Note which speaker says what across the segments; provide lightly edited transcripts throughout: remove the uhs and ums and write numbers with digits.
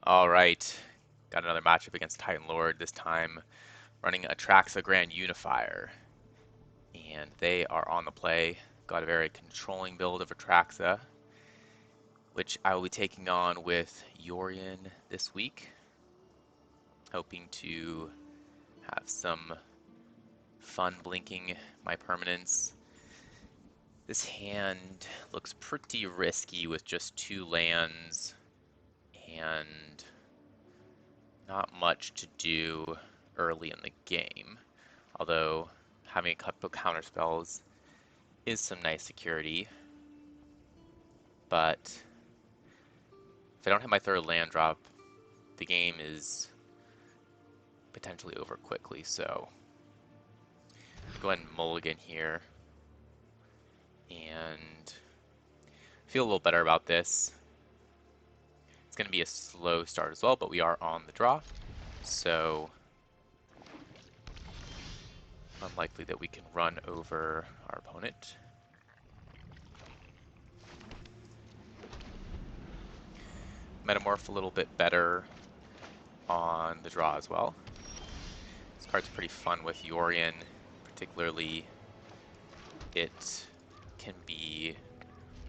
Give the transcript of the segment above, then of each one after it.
Speaker 1: All right, got another matchup against TitanLord, this time running Atraxa Grand Unifier. And they are on the play. Got a very controlling build of Atraxa, which I will be taking on with Yorion this week. Hoping to have some fun blinking my permanents. This hand looks pretty risky with just 2 lands and not much to do early in the game, although having a couple counter spells is some nice security. But if I don't hit my 3rd land drop, the game is potentially over quickly, so go ahead and mulligan here and feel a little better about this. It's going to be a slow start as well, but we are on the draw, so unlikely that we can run over our opponent. Metamorph a little bit better on the draw as well. This card's pretty fun with Yorion, particularly it can be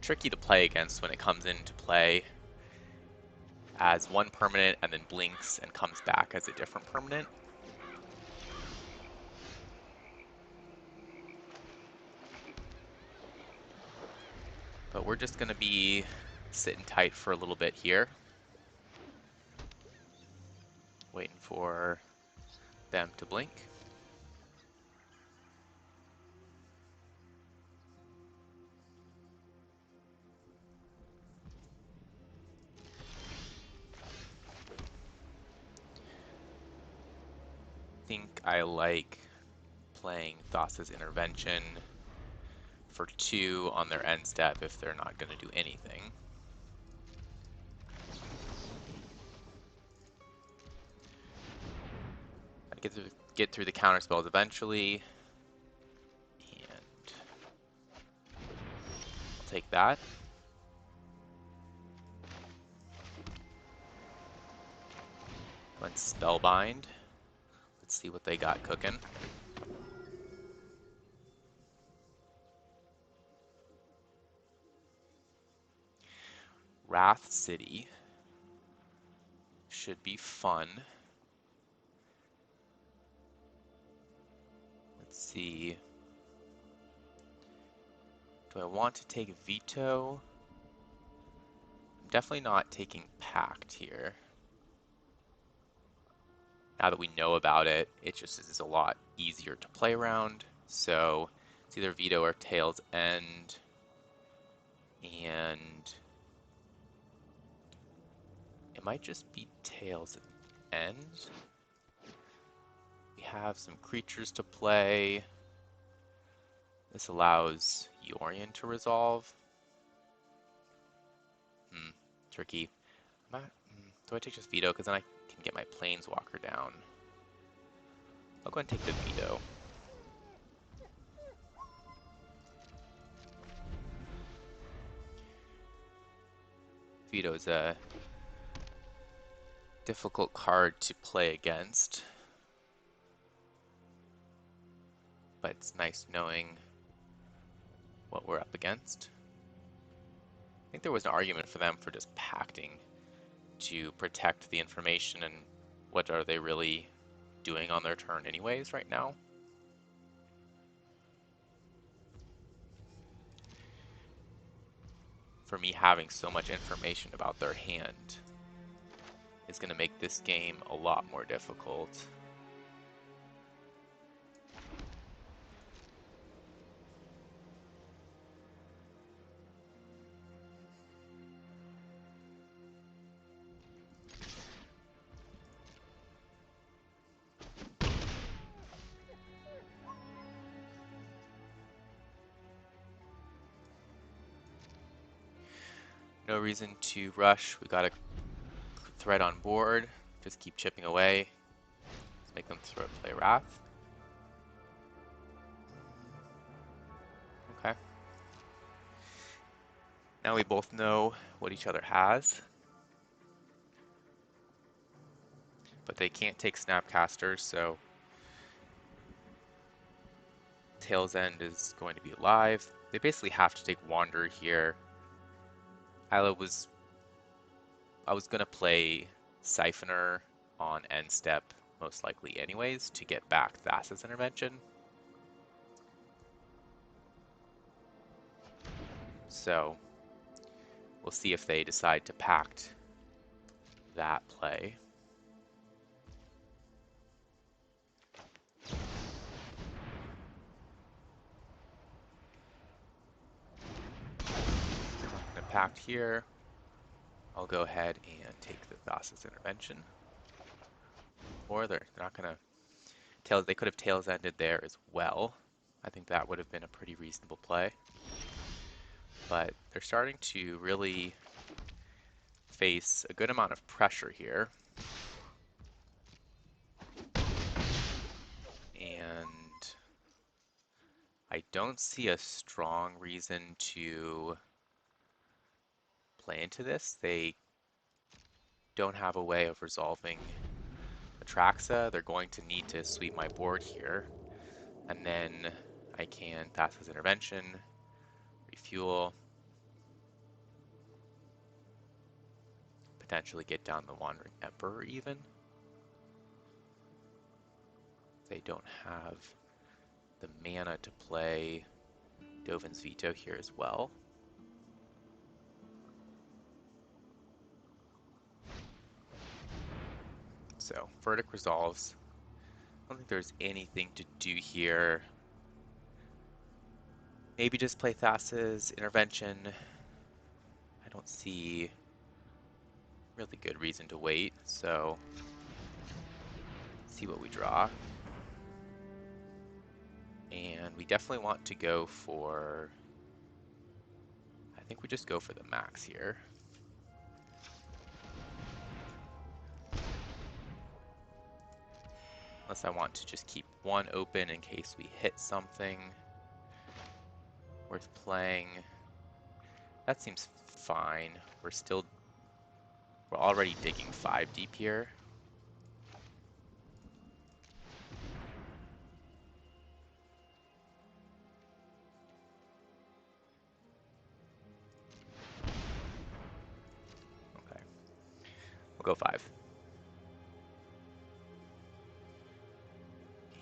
Speaker 1: tricky to play against when it comes into play as one permanent and then blinks and comes back as a different permanent. But we're just going to be sitting tight for a little bit here, waiting for them to blink. I think I like playing Thassa's Intervention for 2 on their end step if they're not going to do anything. I get through the counter spells eventually, and I'll take that. Go and Spellbind. Let's see what they got cooking. Wrath City should be fun. Let's see. Do I want to take Veto? I'm definitely not taking Pact here. Now that we know about it, it just is a lot easier to play around. So it's either Veto or Tails End. And it might just be Tails End. We have some creatures to play. This allows Yorion to resolve. Tricky. Do I take just Veto? Because then I can get my Planeswalker down. I'll go ahead and take the Veto. Veto is a difficult card to play against, but it's nice knowing what we're up against. I think there was an argument for them for just pacting to protect the information, and what are they really doing on their turn anyways right now? For me, having so much information about their hand is going to make this game a lot more difficult. No reason to rush. We got a threat on board. Just keep chipping away. Let's make them play Wrath. Okay. Now we both know what each other has. but they can't take Snapcasters, so Tail's End is going to be alive. They basically have to take Wanderer here. I was gonna play Siphoner on end step most likely anyways to get back Thassa's intervention. So we'll see if they decide to pact that play. I'm gonna pact here. I'll go ahead and take the Thassa's intervention. Or they're not gonna they could have Tails Ended there as well. I think that would have been a pretty reasonable play. But they're starting to really face a good amount of pressure here. And I don't see a strong reason to play into this. They don't have a way of resolving Atraxa. They're going to need to sweep my board here. And then I can pass his intervention, refuel, potentially get down the Wandering Emperor even. They don't have the mana to play Dovin's Veto here as well. So, Verdict resolves. I don't think there's anything to do here. Maybe just play Thassa's intervention. I don't see really good reason to wait, so see what we draw. And we definitely want to go for, I think we just go for the max here. Unless I want to just keep one open in case we hit something worth playing. That seems fine. We're already digging 5 deep here. Okay, we'll go 5.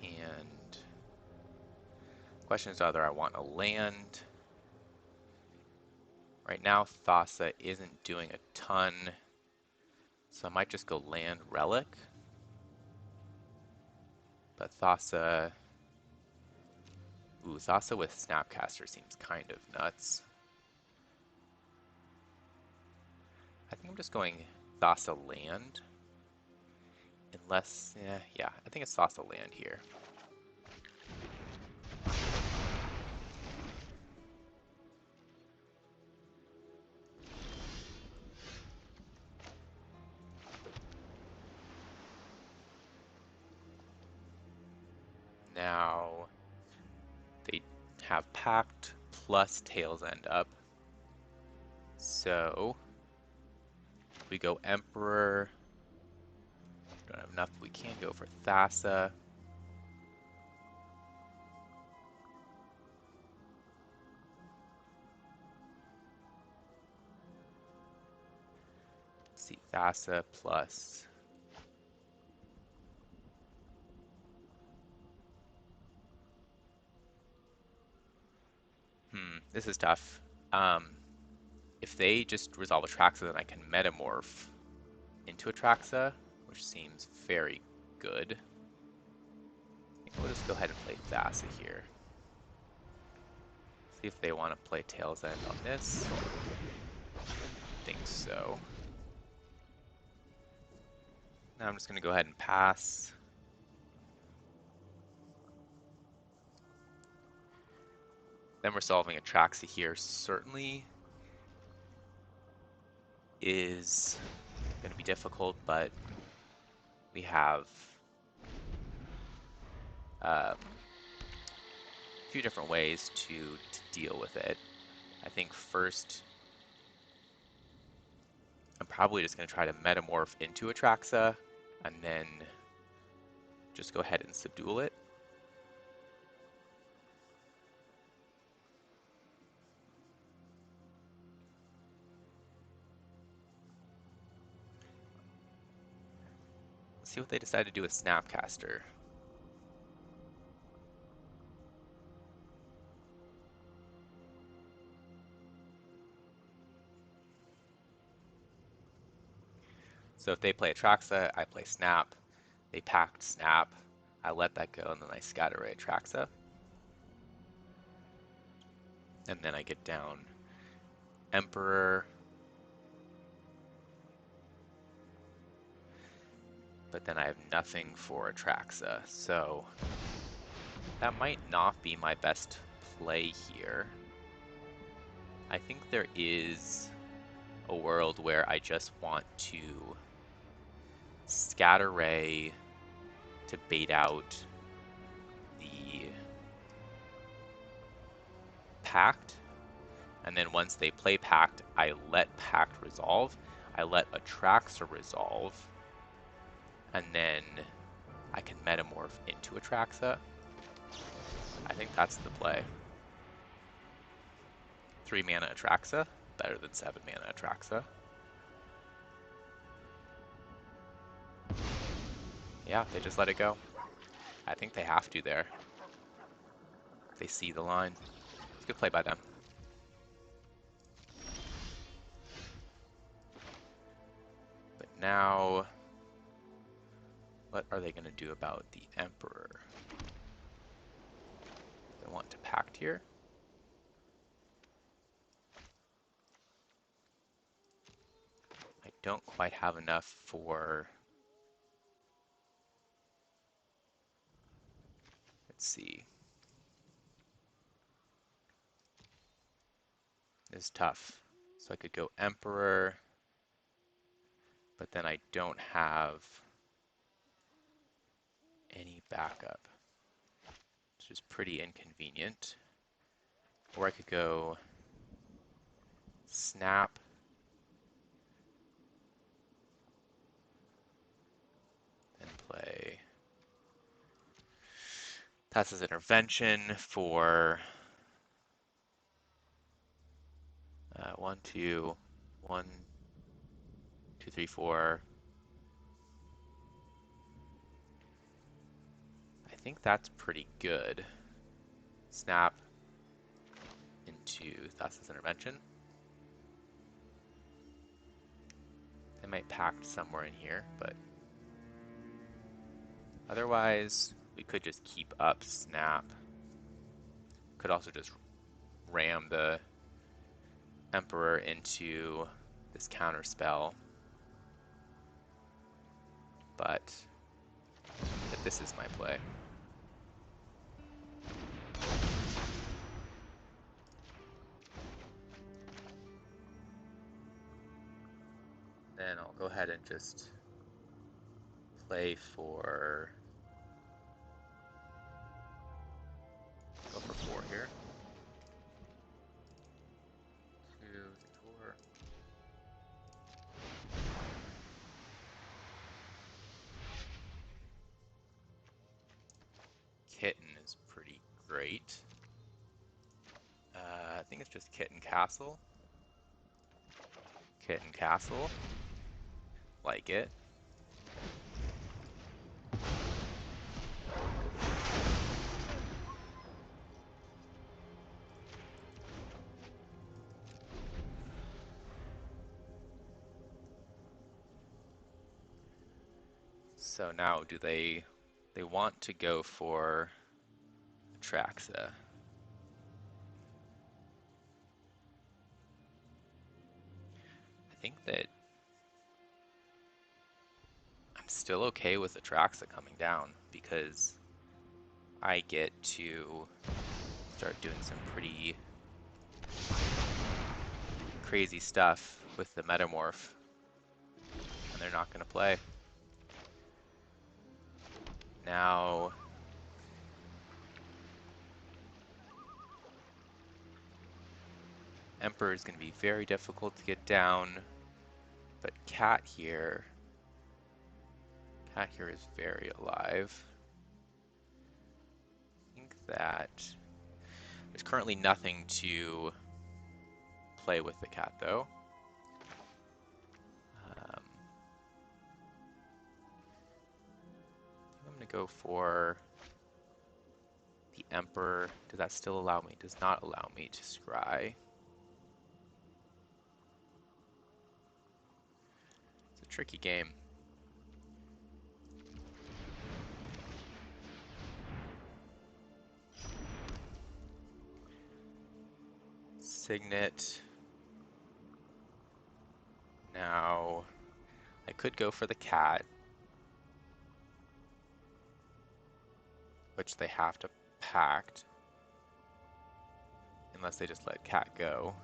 Speaker 1: And question is whether I want a land. Right now, Thassa isn't doing a ton, so I might just go land Relic. But Thassa with Snapcaster seems kind of nuts. I think I'm just going Thassa land. Unless, yeah, I think it's Thassa land here. Now, they have Pact plus Tails End up. So, we go Emperor. Don't have enough. We can go for Thassa. Let's see, Thassa plus. This is tough. If they just resolve Atraxa, then I can Metamorph into Atraxa, which seems very good. We'll just go ahead and play Thassa here. See if they want to play Tails End on this. I think so. Now I'm just going to go ahead and pass. Then we're solving Atraxa here. Certainly is going to be difficult, but we have a few different ways to deal with it. I think first, I'm probably just going to try to Metamorph into Atraxa and then just go ahead and subdual it. Let's see what they decide to do with Snapcaster. So if they play Atraxa, I play Snap. They packed Snap. I let that go, and then I scatter away Atraxa. And then I get down Emperor. But then I have nothing for Atraxa, so that might not be my best play here. I think there is a world where I just want to scatter ray to bait out the Pact, and then once they play Pact, I let Pact resolve, I let Atraxa resolve, and then I can metamorph into Atraxa. I think that's the play. 3 mana Atraxa, better than 7 mana Atraxa. Yeah, they just let it go. I think they have to there. They see the line. It's a good play by them. But now, what are they going to do about the Emperor? They want to Pact here. I don't quite have enough for... Let's see. This is tough. So I could go Emperor, but then I don't have any backup, which is pretty inconvenient. Or I could go Snap, and play Tessa's Intervention for 1, 2, 1, 2, 3, 4. I think that's pretty good. Snap into Thassa's Intervention. They might Pact somewhere in here, but otherwise we could just keep up Snap. Could also just ram the Emperor into this counter spell. But this is my play. Then I'll go ahead and just play for... Go for 4 here. 2, 4. Kitten is pretty great. I think it's just Kitten Castle. Kitten Castle. Like it. So now do they want to go for Atraxa? I think that I'm still okay with Atraxa coming down because I get to start doing some pretty crazy stuff with the Metamorph, and they're not going to play. Now, Emperor is going to be very difficult to get down, but Cat here, Cat here is very alive. I think that there's currently nothing to play with the cat, though. I'm going to go for the Emperor. Does that still allow me? Does not allow me to scry. It's a tricky game. Signet. Now, I could go for the cat, which they have to pact, unless they just let cat go.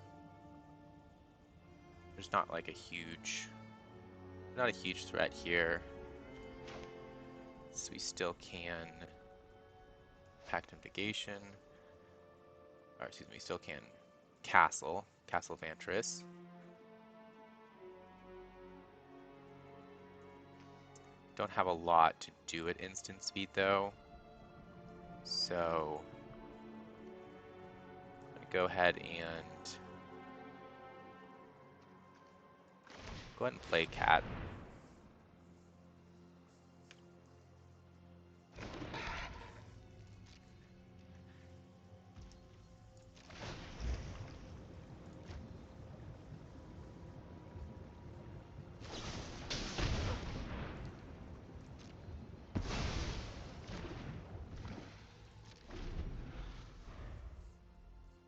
Speaker 1: There's not like not a huge threat here, so we still can pact investigation, or excuse me, still can castle Vantris. Don't have a lot to do at instant speed though, so I'm gonna go ahead and go ahead and play cat.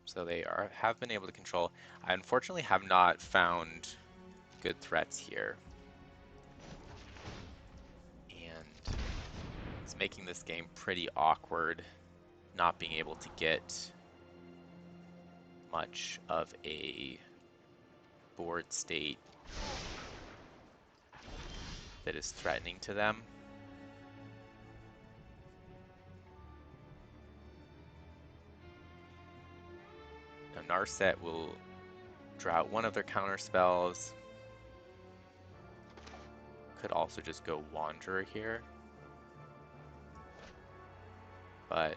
Speaker 1: So they have been able to control. I unfortunately have not found good threats here. And it's making this game pretty awkward, not being able to get much of a board state that is threatening to them. Now Narset will draw out one of their counter spells. Could also just go Wanderer here. But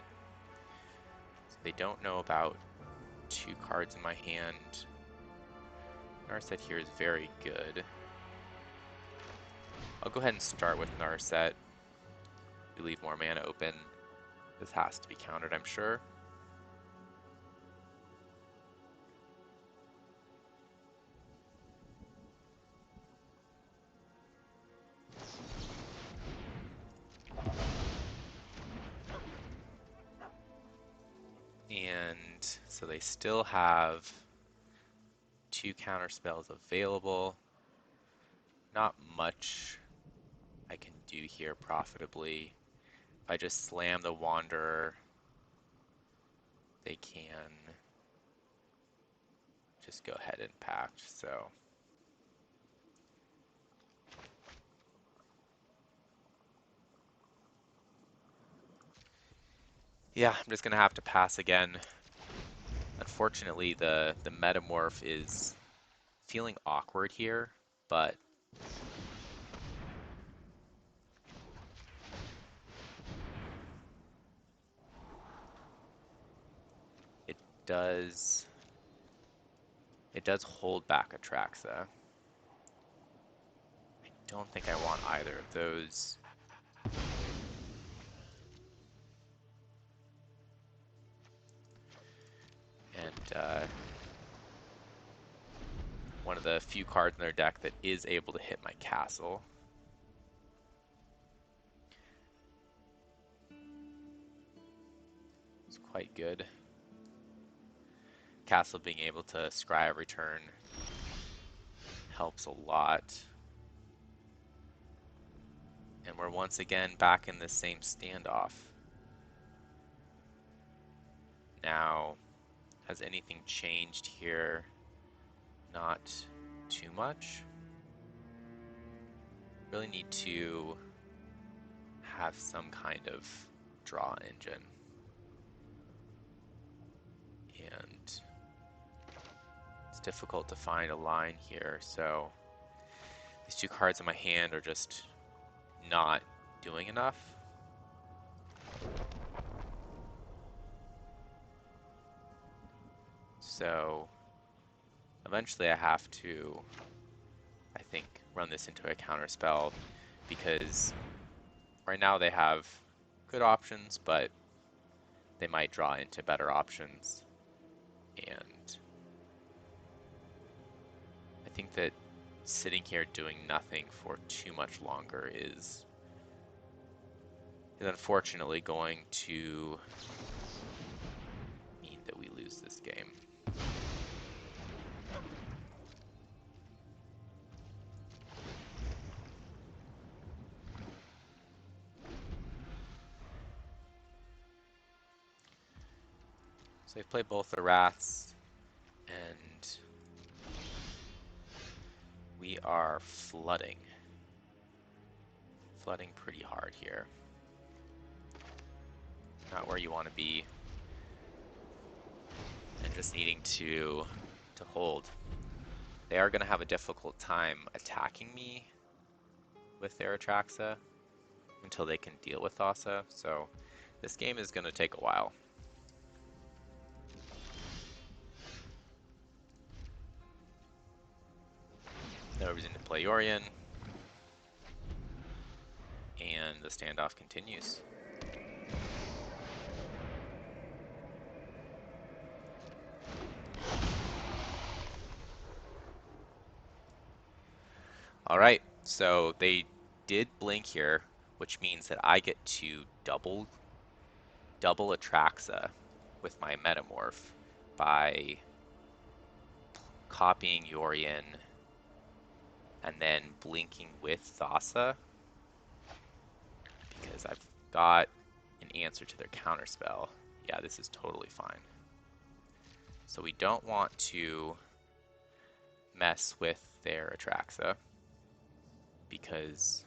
Speaker 1: they don't know about 2 cards in my hand. Narset here is very good. I'll go ahead and start with Narset. We leave more mana open. This has to be countered, I'm sure. And so they still have 2 counter spells available. Not much I can do here profitably. If I just slam the Wanderer, they can just go ahead and pact, so. Yeah, I'm just gonna have to pass again. Unfortunately, the Metamorph is feeling awkward here, but it does hold back Atraxa. I don't think I want either of those. And one of the few cards in their deck that is able to hit my castle. It's quite good. Castle being able to scry every turn helps a lot. And we're once again back in the same standoff. Now, has anything changed here? Not too much. Really need to have some kind of draw engine. And it's difficult to find a line here, so these 2 cards in my hand are just not doing enough. So eventually I have to, I think, run this into a counter spell because right now they have good options, but they might draw into better options. And I think that sitting here doing nothing for too much longer is unfortunately going to mean that we lose this game. So they've played both the Wraths, and we are flooding. Flooding pretty hard here. Not where you want to be. And just needing to hold. They are going to have a difficult time attacking me with their Atraxa until they can deal with Thassa, so this game is going to take a while. No reason to play Yorion, and the standoff continues. Alright, so they did blink here, which means that I get to double Atraxa with my Metamorph by copying Yorion and then blinking with Thassa, because I've got an answer to their counterspell. Yeah, this is totally fine. So we don't want to mess with their Atraxa, because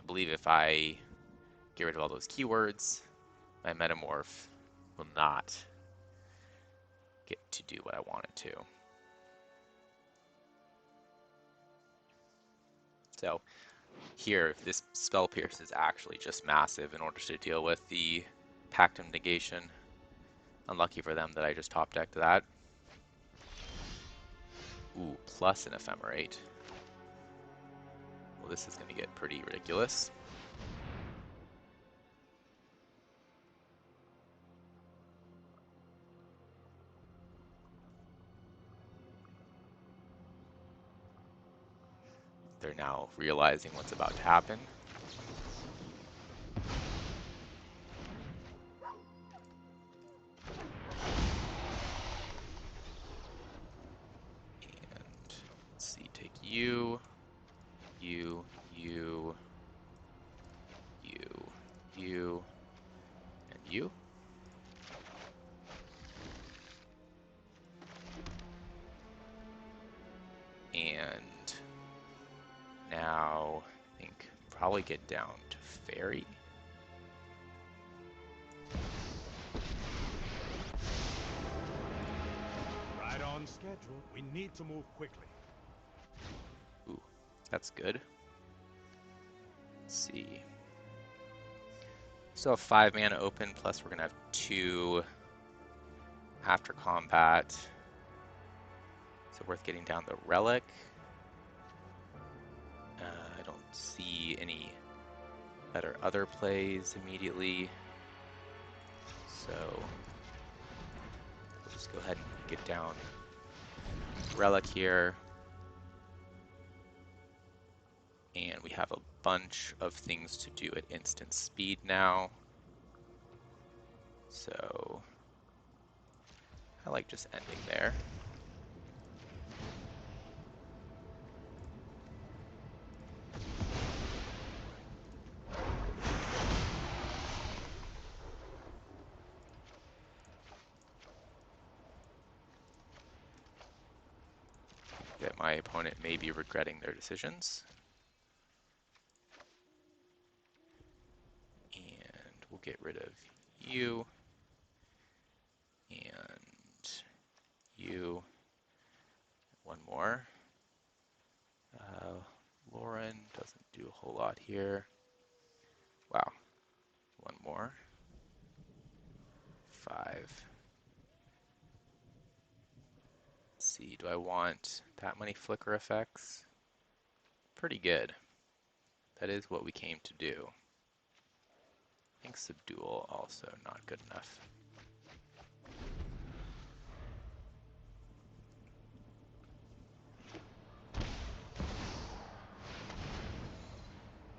Speaker 1: I believe if I get rid of all those keywords, my Metamorph will not get to do what I want it to. So here, this Spell Pierce is actually just massive in order to deal with the Pactum Negation. Unlucky for them that I just top decked that. Ooh, plus an Ephemerate. Well, this is going to get pretty ridiculous. They're now realizing what's about to happen. And let's see, take you, you, you, you, you, and you. And now I think probably get down to Fairy.
Speaker 2: Right on schedule. We need to move quickly.
Speaker 1: Ooh, that's good. Let's see. So 5 mana open, plus we're gonna have 2 after combat. So worth getting down the Relic. I don't see any better other plays immediately. So we'll just go ahead and get down Relic here. And we have a bunch of things to do at instant speed now. So I like just ending there. That my opponent may be regretting their decisions. And we'll get rid of you. And you. One more. Lauren doesn't do a whole lot here. Wow. One more. 5. Let's see, do I want that many flicker effects? Pretty good. That is what we came to do. I think subdual also not good enough.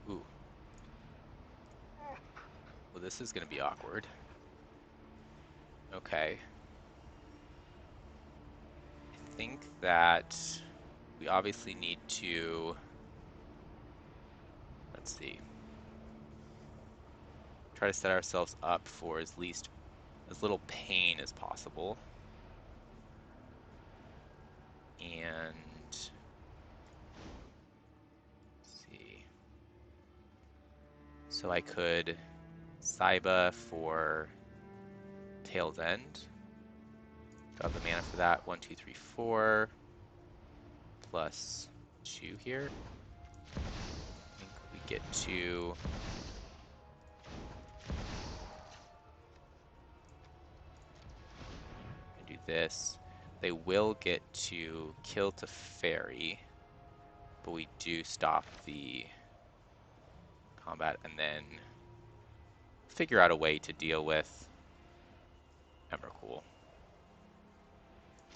Speaker 1: Ooh. Well, this is going to be awkward. Okay. I think that we obviously need to, let's see, try to set ourselves up for as little pain as possible. And let's see. So I could Saiba for Tail's End. Got the mana for that. 1, 2, 3, 4. Plus 2 here. I think we get to do this. They will get to kill to fairy, but we do stop the combat and then figure out a way to deal with Emrakul.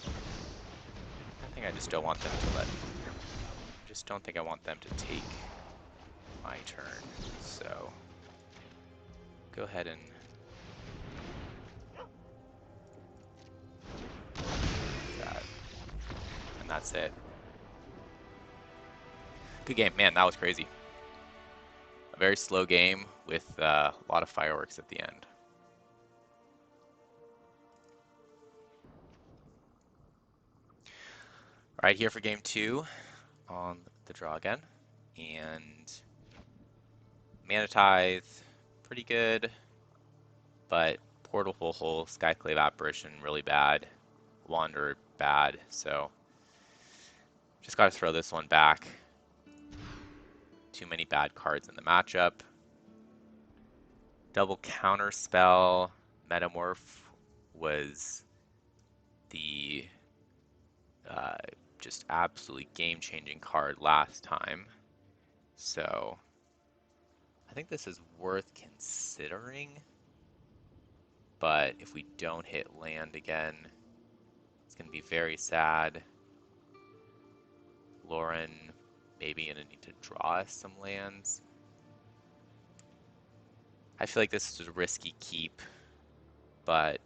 Speaker 1: I think I just don't want them to just don't think I want them to take my turn. So go ahead and that. And that's it. Good game. Man, that was crazy. A very slow game with a lot of fireworks at the end. All right, here for game 2 on the draw again. And Mana Tithe, pretty good. But Portable Hole, Skyclave Apparition, really bad. Wanderer, bad. So just got to throw this one back. Too many bad cards in the matchup. Double Counter Spell, Metamorph was the just absolutely game-changing card last time. So I think this is worth considering. But if we don't hit land again, it's going to be very sad. Lauren maybe going to need to draw us some lands. I feel like this is a risky keep, but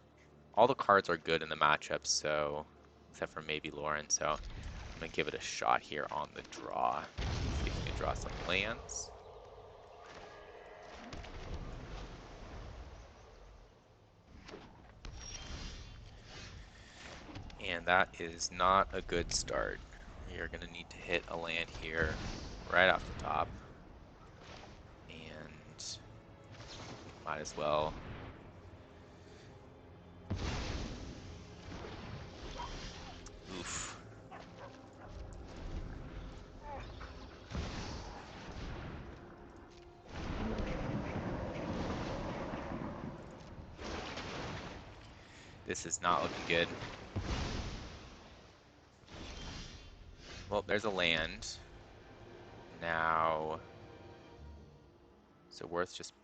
Speaker 1: all the cards are good in the matchup, so except for maybe Lauren, so I'm going to give it a shot here on the draw. See if we can draw some lands. And that is not a good start. You're going to need to hit a land here right off the top. And might as well. Oof. This is not looking good. Well, there's a land. Now, is it worth just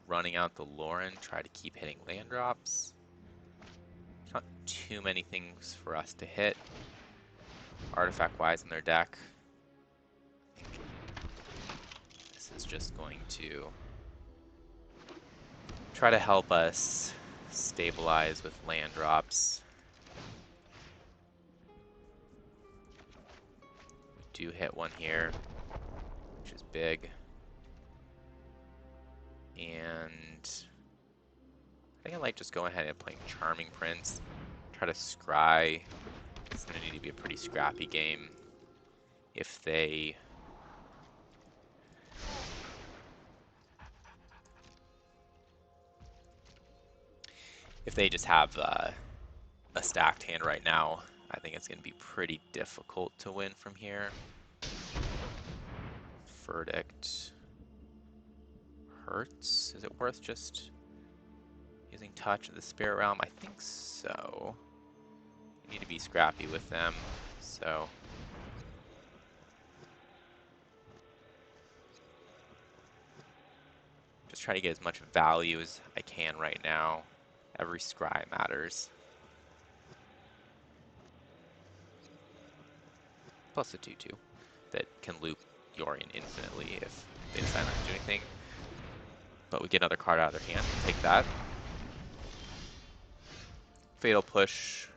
Speaker 1: running out the Lauren, try to keep hitting land drops? Not too many things for us to hit. Artifact-wise in their deck. I think this is just going to try to help us stabilize with land drops. We do hit one here, which is big. And I think I might just go ahead and play Charming Prince. Try to scry. It's going to need to be a pretty scrappy game if they just have a stacked hand right now. I think it's going to be pretty difficult to win from here. Verdict. hurts. Is it worth just using touch of the spirit realm? I think so. You need to be scrappy with them, so just try to get as much value as I can right now. Every scry matters. Plus a 2/2 that can loop Yorion infinitely if they decide not to do anything. But we get another card out of their hand. Take that. Fatal Push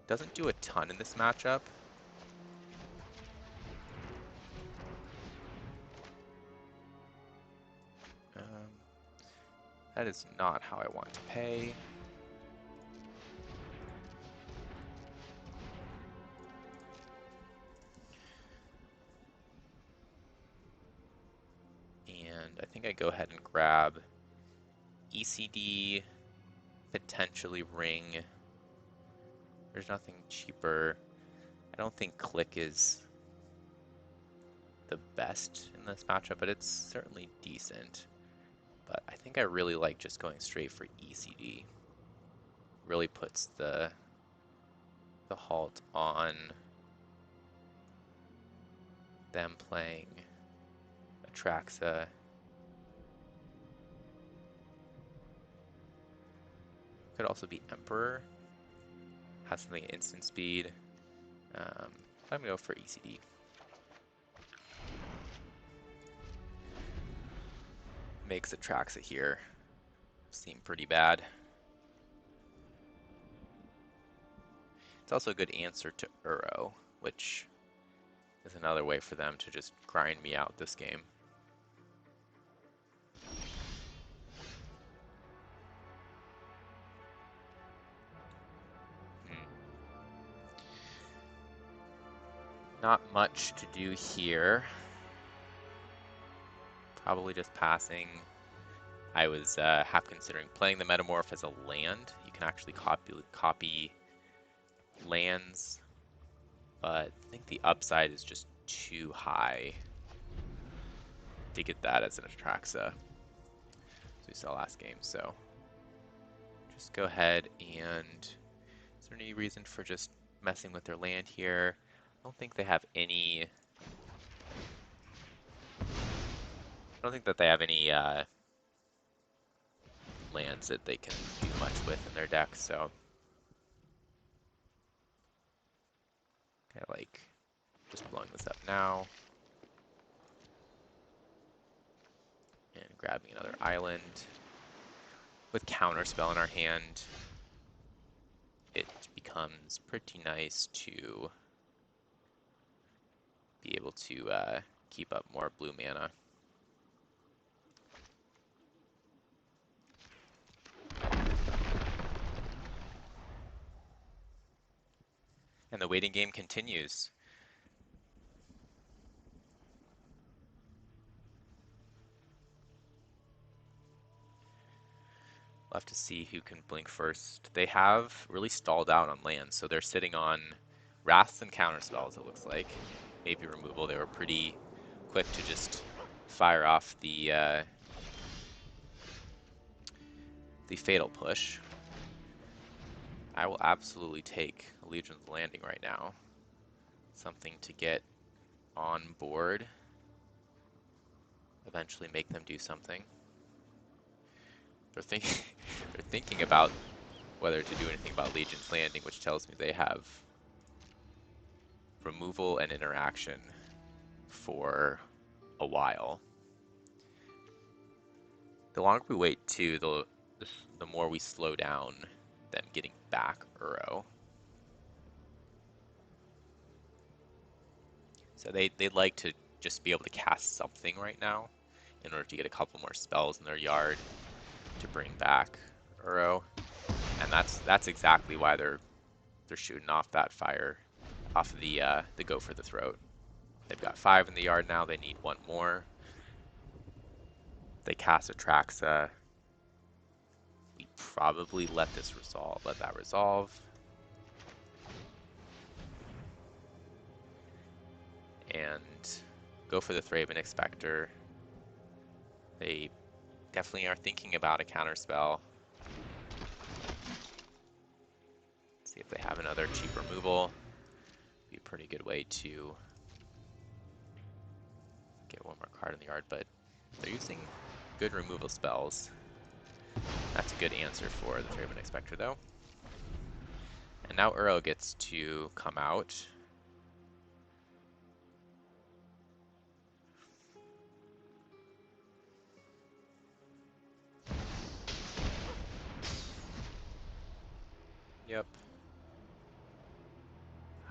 Speaker 1: doesn't do a ton in this matchup. That is not how I want to pay. And I think I go ahead and grab ECD, potentially Ring. There's nothing cheaper. I don't think Click is the best in this matchup, but it's certainly decent. But I think I really like just going straight for ECD. Really puts the halt on them playing Atraxa. Could also be Emperor. Has something at instant speed. I'm gonna go for ECD. Makes Atraxa here seem pretty bad. It's also a good answer to Uro, which is another way for them to just grind me out this game. Not much to do here. Probably just passing. I was half considering playing the Metamorph as a land. You can actually copy lands, but I think the upside is just too high to get that as an Atraxa, as we saw last game. So just go ahead and is there any reason for just messing with their land here? I don't think they have any. I don't think that they have any lands that they can do much with in their deck. So kind of like just blowing this up now and grabbing another island. With Counterspell in our hand, it becomes pretty nice to be able to keep up more blue mana. And the waiting game continues. We'll have to see who can blink first. They have really stalled out on land, so they're sitting on Wraths and Counterspells, it looks like. Maybe removal. They were pretty quick to just fire off the Fatal Push. I will absolutely take Legion's Landing right now. Something to get on board. Eventually make them do something. They're thinking about whether to do anything about Legion's Landing, which tells me they have removal and interaction for a while. The longer we wait too, the more we slow down them getting back Uro. So they'd like to just be able to cast something right now in order to get a couple more spells in their yard to bring back Uro. And that's exactly why they're shooting off that fire off of the Go for the Throat. They've got 5 in the yard now, they need 1 more. They cast Atraxa. We probably let that resolve. And go for the Thraben Expector. They definitely are thinking about a counter spell. See if they have another cheap removal. Be a pretty good way to get one more card in the yard, but they're using good removal spells. That's a good answer for the Thraben Expector, though. And now Uro gets to come out. Yep.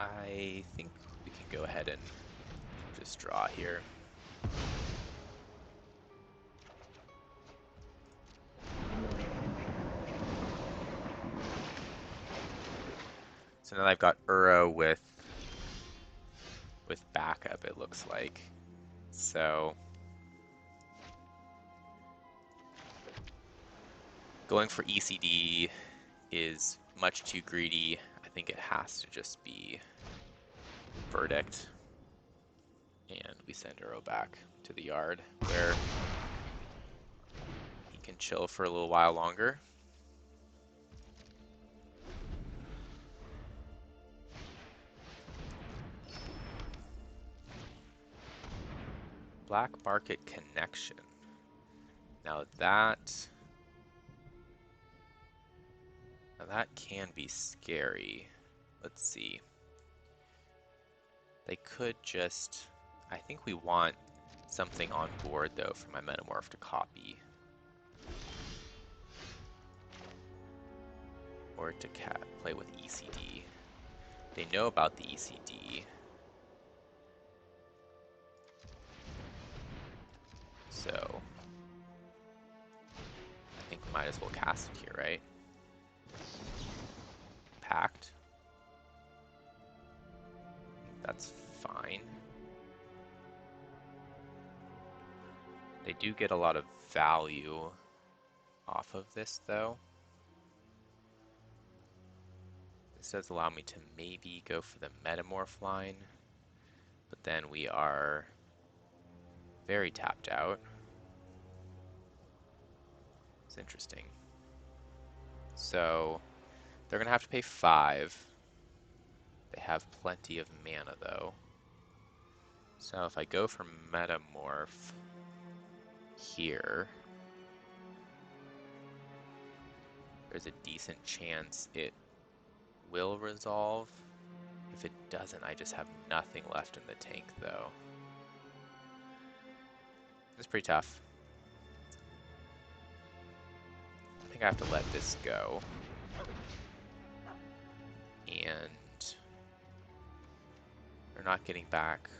Speaker 1: I think we can go ahead and just draw here. So now I've got Uro with backup, it looks like. So going for ECD is much too greedy. I think it has to just be Verdict. And we send Uro back to the yard where he can chill for a little while longer. Black Market Connection. Now that can be scary. Let's see. They could just... I think we want something on board, though, for my Metamorph to copy. Or to play with ECD. They know about the ECD. So... I think we might as well cast it here, right? Pact. That's fine. They do get a lot of value off of this, though. This does allow me to maybe go for the Metamorph line, but then we are very tapped out. It's interesting. So they're going to have to pay 5. They have plenty of mana, though. So if I go for Metamorph here, there's a decent chance it will resolve. If it doesn't, I just have nothing left in the tank, though. It's pretty tough. I think I have to let this go. And they're not getting back.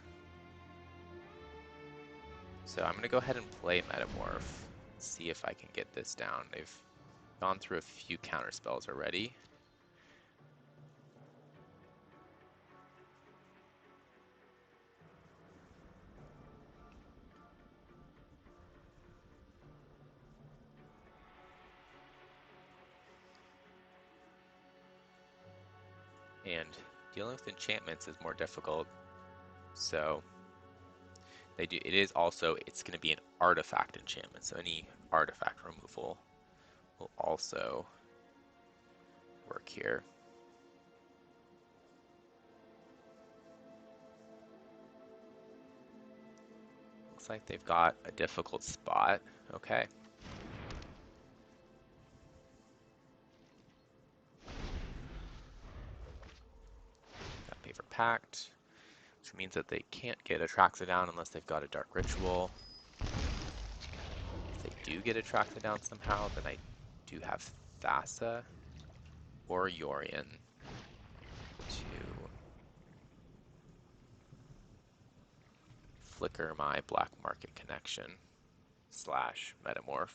Speaker 1: So I'm going to go ahead and play Metamorph. See if I can get this down. They've gone through a few counter spells already. And dealing with enchantments is more difficult. So they do. It is also. It's going to be an artifact enchantment. So any artifact removal will also work here. Looks like they've got a difficult spot. Okay. Got pay for Pact, which means that they can't get Atraxa down unless they've got a Dark Ritual. If they do get Atraxa down somehow, then I do have Thassa or Yorion to flicker my Black Market Connection / Metamorph.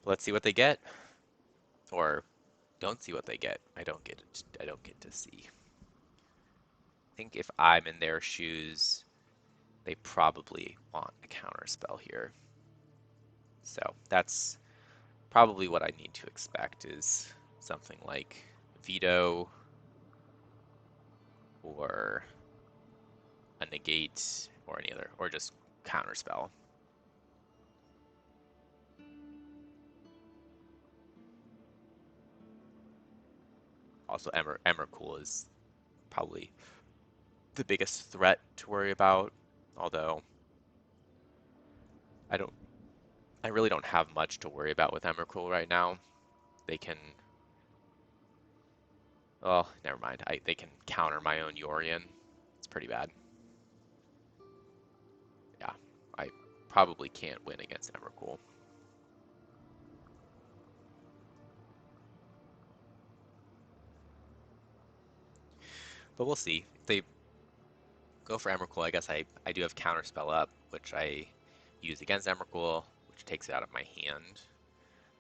Speaker 1: Let's see what they get, or don't see what they get. I don't get to see. I think if I'm in their shoes, they probably want a counter spell here. So that's probably what I need to expect, is something like Veto or a negate or any other, or just counterspell. Also, Emrakul is probably the biggest threat to worry about, although I don't, I really don't have much to worry about with Emrakul right now. They can, oh, never mind. They can counter my own Yorion. It's pretty bad. Yeah, I probably can't win against Emrakul. But we'll see. If they go for Emrakul, I guess I do have Counterspell up, which I use against Emrakul, which takes it out of my hand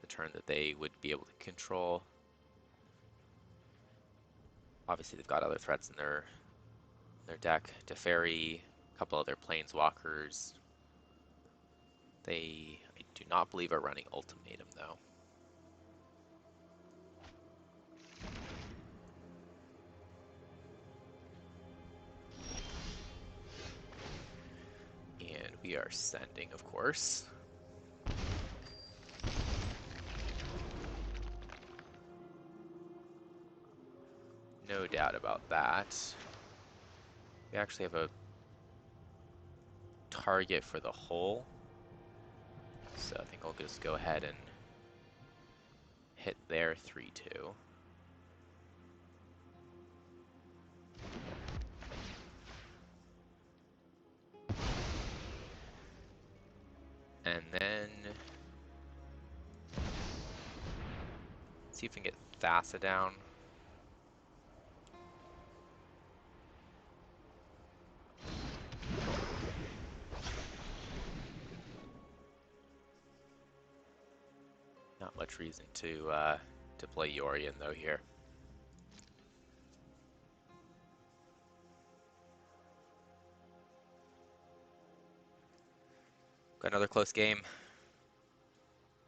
Speaker 1: the turn that they would be able to control. Obviously, they've got other threats in their deck. Teferi, a couple other Planeswalkers. They, I do not believe, are running Ultimatum, though. And we are sending, of course. No doubt about that. We actually have a target for the hole. So I think I'll just go ahead and hit their 3/2. And then see if we can get Thassa down. Not much reason to play Yorion though here. Got another close game.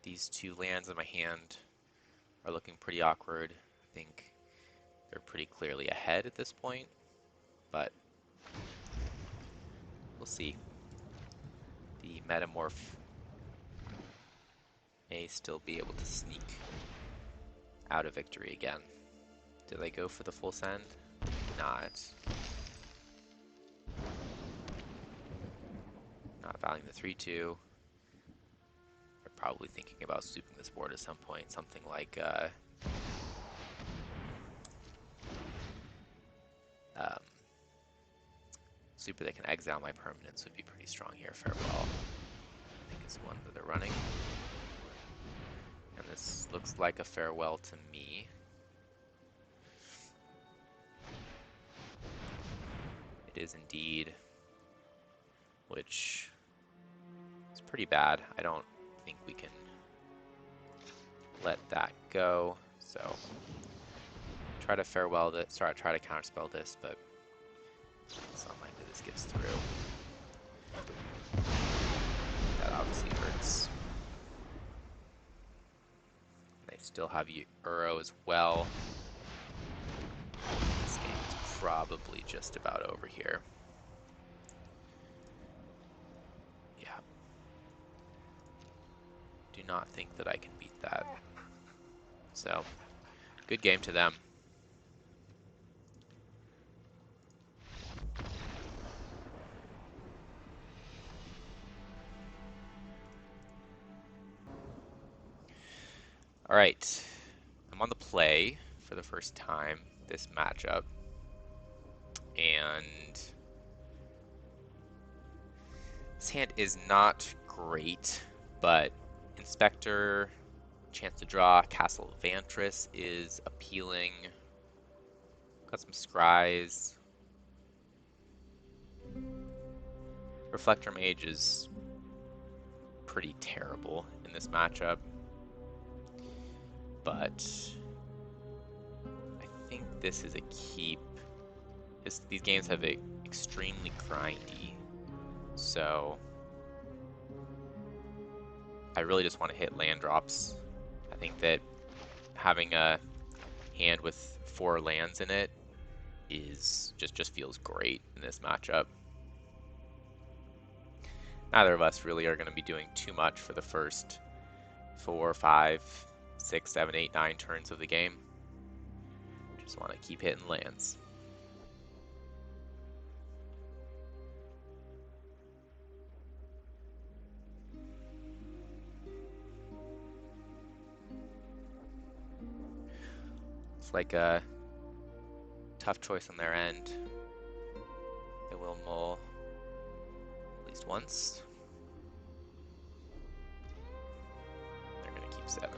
Speaker 1: These two lands in my hand are looking pretty awkward. I think they're pretty clearly ahead at this point, but we'll see. The Metamorph may still be able to sneak out of victory again. Do they go for the full send? Not. Not valuing the 3/2. They're probably thinking about sweeping this board at some point. Something like super that can exile my permanents would be pretty strong here. Farewell, I think is one that they're running. And this looks like a farewell to me. It is indeed, which is pretty bad. I don't think we can let that go. So try to farewell this, try to counterspell this, but it's unlikely this gets through. That obviously hurts. They still have Uro as well. This game is probably just about over here. Yeah. Do not think that I can beat that. So, good game to them. All right, I'm on the play for the first time this matchup, and this hand is not great, but Inspector, chance to draw, Castle Vantris is appealing. Got some Scries. Reflector Mage is pretty terrible in this matchup, but I think this is a keep. These games have a extremely grindy, so I really just want to hit land drops. I think that having a hand with 4 lands in it is just feels great in this matchup. Neither of us really are going to be doing too much for the first 4, 5, 6, 7, 8, 9 turns of the game. Just want to keep hitting lands. It's like a tough choice on their end. They will mull at least once. They're going to keep 7.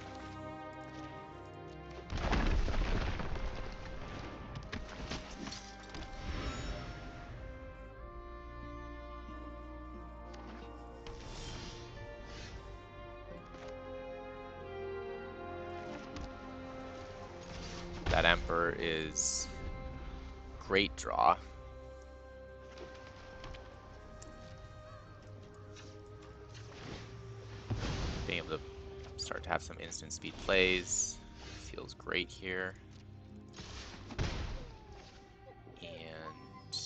Speaker 1: That Emperor is great draw. Being able to start to have some instant speed plays feels great here. And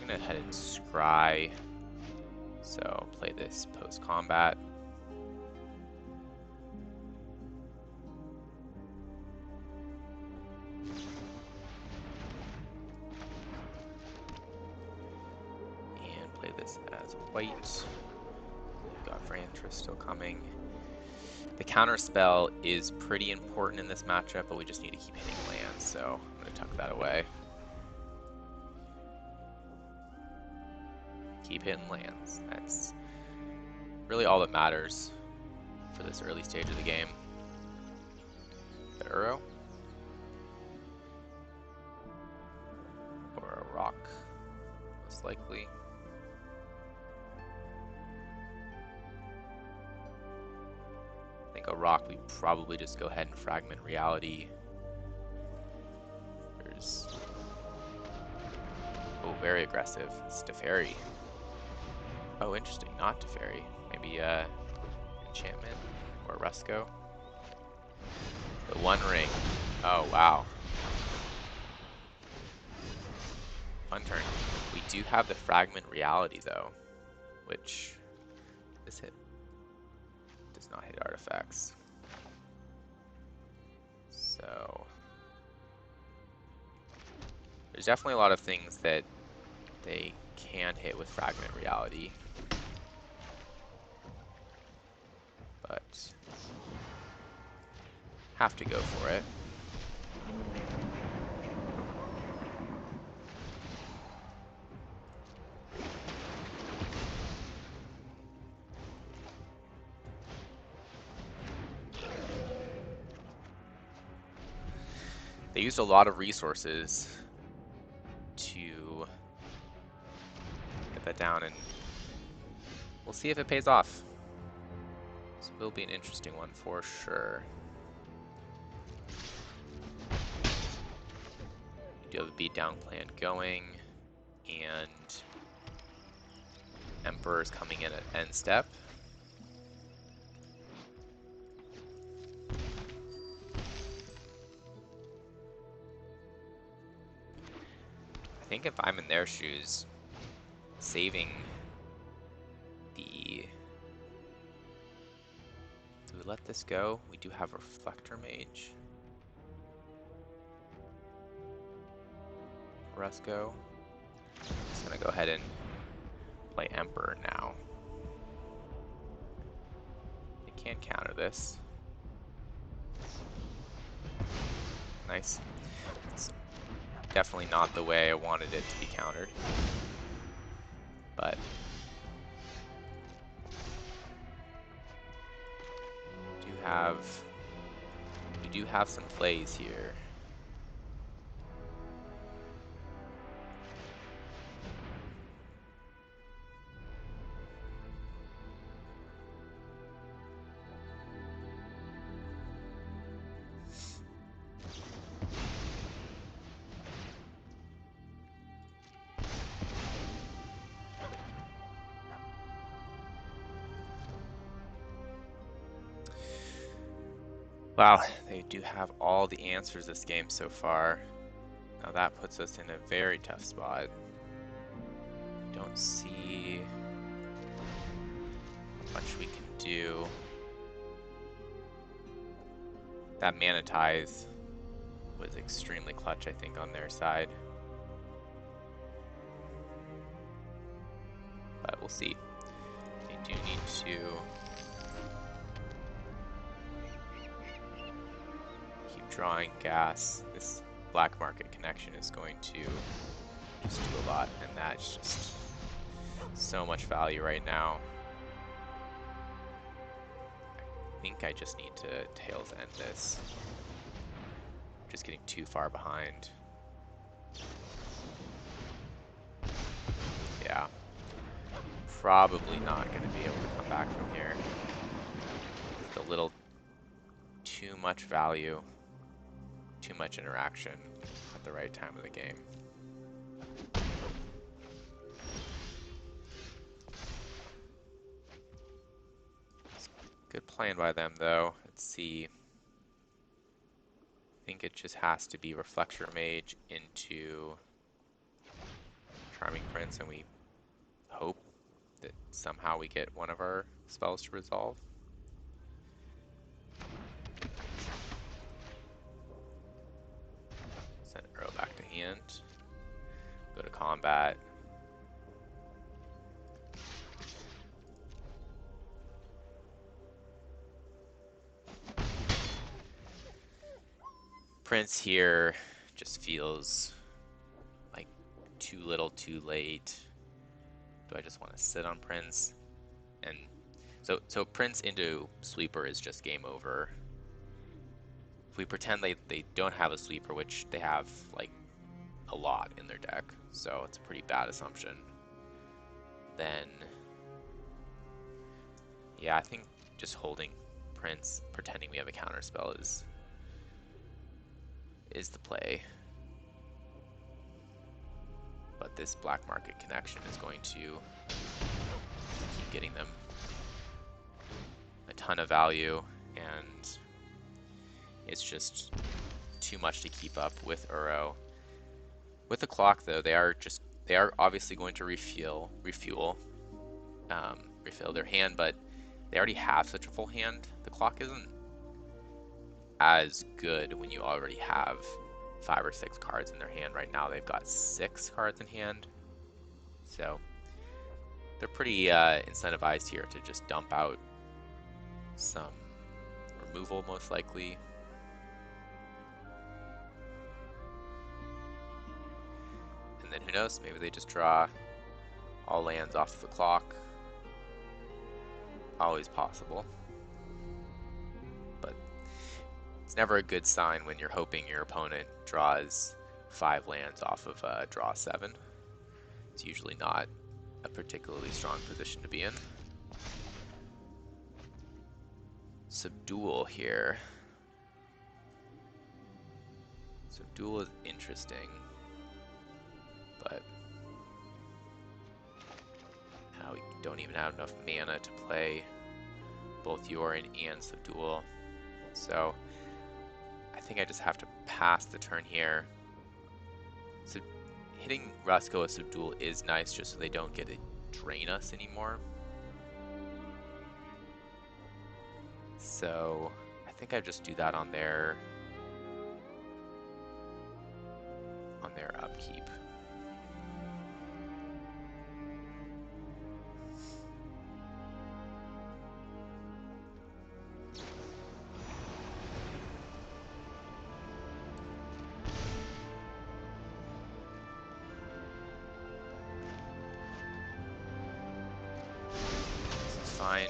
Speaker 1: I'm gonna head and scry. So play this post combat. And play this as white. We've got Frantra still coming. The counter spell is pretty important in this matchup, but we just need to keep hitting lands, so I'm going to tuck that away. Keep hitting lands. That's really all that matters for this early stage of the game. The Uro. Or a rock, most likely. I think a rock, we probably just go ahead and fragment reality. There's... Oh, very aggressive. It's Teferi. Oh, interesting. Not Teferi. Maybe enchantment or Rusco. The One Ring. Oh, wow. Fun turn. We do have the fragment reality though, which this hit does not hit artifacts. So there's definitely a lot of things that they can hit with fragment reality, but have to go for it. They used a lot of resources to get that down, and we'll see if it pays off. This will be an interesting one for sure. You do have a beatdown plan going, and Emperor's coming in at end step. I think if I'm in their shoes, saving the... Do we let this go? We do have Reflector Mage. Rusco. Just gonna go ahead and play Emperor now. They can't counter this. Nice. It's definitely not the way I wanted it to be countered, but we do have some plays here. Wow, they do have all the answers this game so far. Now that puts us in a very tough spot. don't see much we can do. That mana tithe was extremely clutch, I think, on their side. But we'll see. They do need to keep drawing gas. This black market connection is going to just do a lot, and that's just so much value right now. I think I just need to Tails end this. Just getting too far behind. Yeah. Probably not going to be able to come back from here. Just a little too much value, too much interaction at the right time of the game. Good plan by them, though. Let's see. I think it just has to be Reflector Mage into Charming Prince, and we hope that somehow we get one of our spells to resolve. Send arrow back to hand. Go to combat. Prince here just feels like too little too late. Do I just want to sit on Prince? And so Prince into Sweeper is just game over. If we pretend they don't have a Sweeper, which they have like a lot in their deck, so it's a pretty bad assumption, then yeah, I think just holding Prince, pretending we have a counterspell is the play. But this black market connection is going to keep getting them a ton of value, and it's just too much to keep up with Uro. With the clock, though, they are obviously going to refill their hand, but they already have such a full hand. The clock isn't as good when you already have 5 or 6 cards in their hand. Right now they've got 6 cards in hand, so they're pretty incentivized here to just dump out some removal, most likely. And then who knows, maybe they just draw all lands off the clock. Always possible. But it's never a good sign when you're hoping your opponent draws 5 lands off of draw 7. It's usually not a particularly strong position to be in. Subdual here. Subdual is interesting, but now we don't even have enough mana to play both Yorion and Subdual. So I think I just have to pass the turn here. So hitting Rusko with Subdual is nice, just so they don't get to drain us anymore. So I think I just do that on their upkeep. This is fine.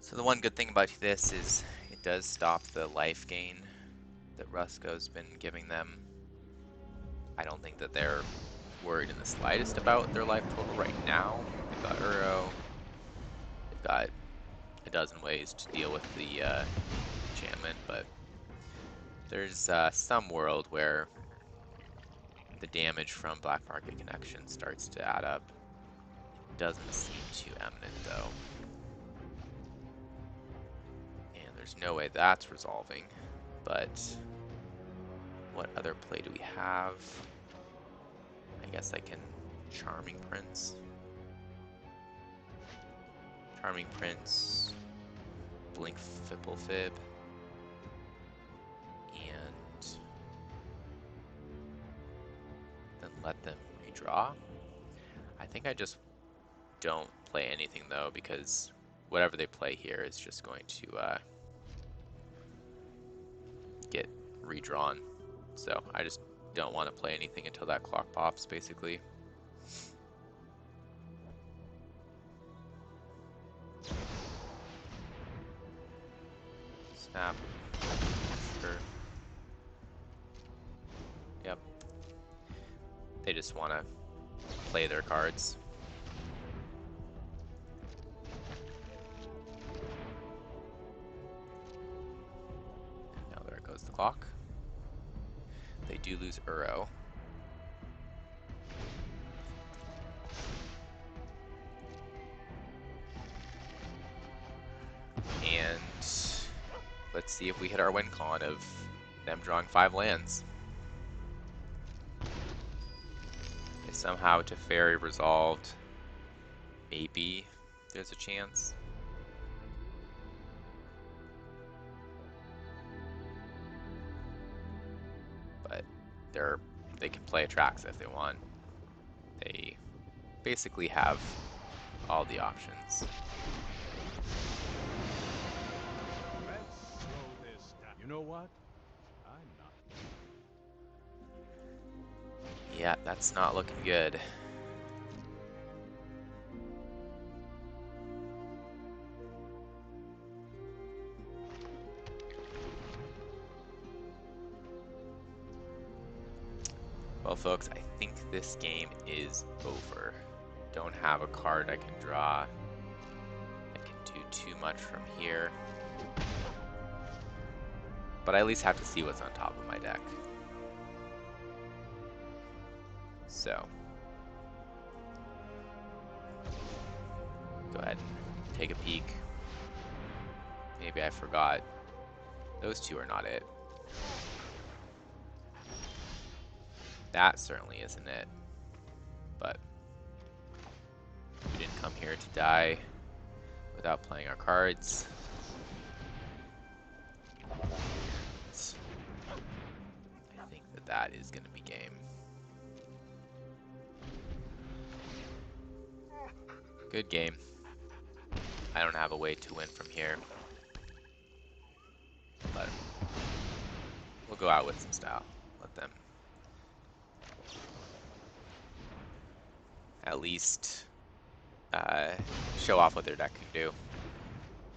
Speaker 1: So the one good thing about this is it does stop the life gain that Rusko's been giving them. I don't think that they're worried in the slightest about their life total right now. They've got Uro, they've got a dozen ways to deal with the enchantment, but there's some world where the damage from Black Market Connection starts to add up. It doesn't seem too eminent though. And there's no way that's resolving, but what other play do we have? I guess I can Charming Prince. Charming Prince, Blink Fibblefib, and then let them redraw. I think I just don't play anything though, because whatever they play here is just going to get redrawn. So I just don't want to play anything until that clock pops, basically. Snap. Sure. Yep. They just want to play their cards. Now there goes the clock. They do lose Uro. And let's see if we hit our win con of them drawing 5 lands. If somehow Teferi resolved, maybe there's a chance. But they can play Atraxa if they want. They basically have all the options.
Speaker 2: Let's slow this down. You know what? I'm not.
Speaker 1: Yeah, that's not looking good. Well, folks, I think this game is over. Don't have a card I can draw. I can do too much from here. But I at least have to see what's on top of my deck. So, go ahead and take a peek. Maybe I forgot. Those two are not it. That certainly isn't it. But we didn't come here to die without playing our cards. I think that is going to be game. Good game. I don't have a way to win from here. But we'll go out with some style. Let them at least show off what their deck can do.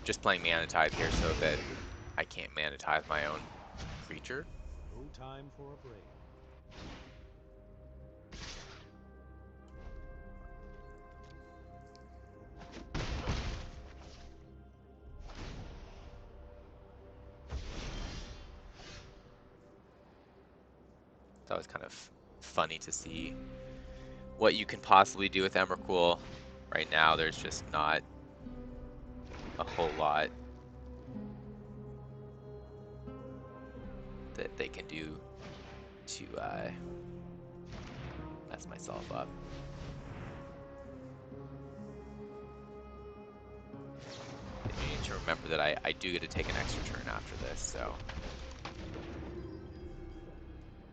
Speaker 1: Just playing Mana Tithe here so that I can't Mana Tithe my own creature.
Speaker 2: No time for a break.
Speaker 1: That was kind of funny to see what you can possibly do with Emrakul. Right now, there's just not a whole lot that they can do to mess myself up. You need to remember that I do get to take an extra turn after this, so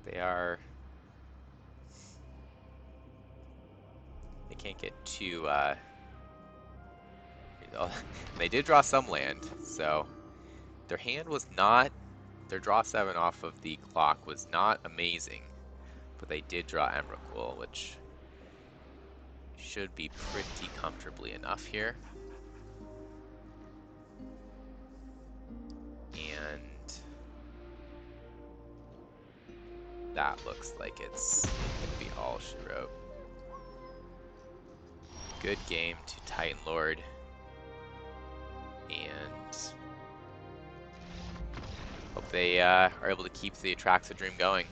Speaker 1: they can't get too they did draw some land, so their hand was not, their draw 7 off of the clock was not amazing, but they did draw Emrakul, which should be pretty comfortably enough here. And that looks like it's gonna be all she wrote. Good game to TitanLord, and they are able to keep the Atraxa dream going.